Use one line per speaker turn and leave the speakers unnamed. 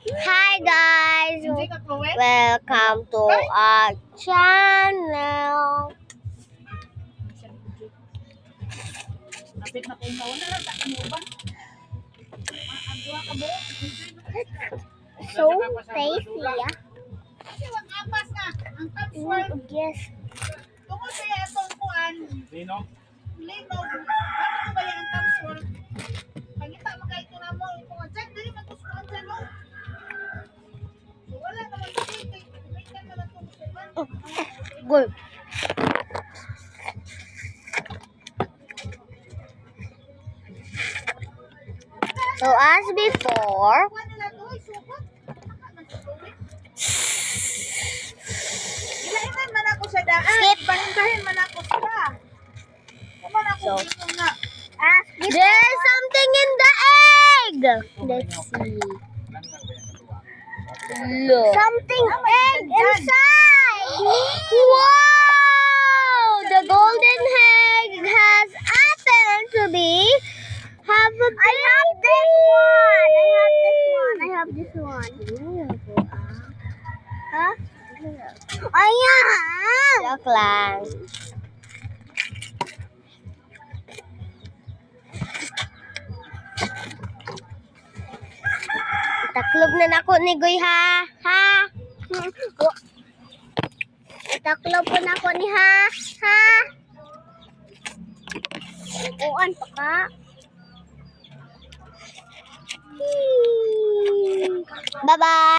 Hi guys! Welcome to our channel. So tasty, yeah? Yes.
Tungkol kaya itong kuan. Linog. Linog. Bakit ba yan ang tamsol? Pagita magkaito na mo. Kung dyan, dali matusuan dyan, no? So, wala naman dito. May ka na itong suman.
Good. So as before,
Kuha nila to, isukot. Ilainan man ako sa daan.
Skip.
Bahin man ako sila. Kuman ako
So,
dito nga.
there's something in the egg. Let's see. Look. Something egg inside. Wow! The golden egg has happened to be have a baby. I have this one. Huh? Ayan! Joke lang. Taklob na nako ni Goy ha. Ha? Taklob po nako ni ha. Ha? Uan pa ka. Bye-bye.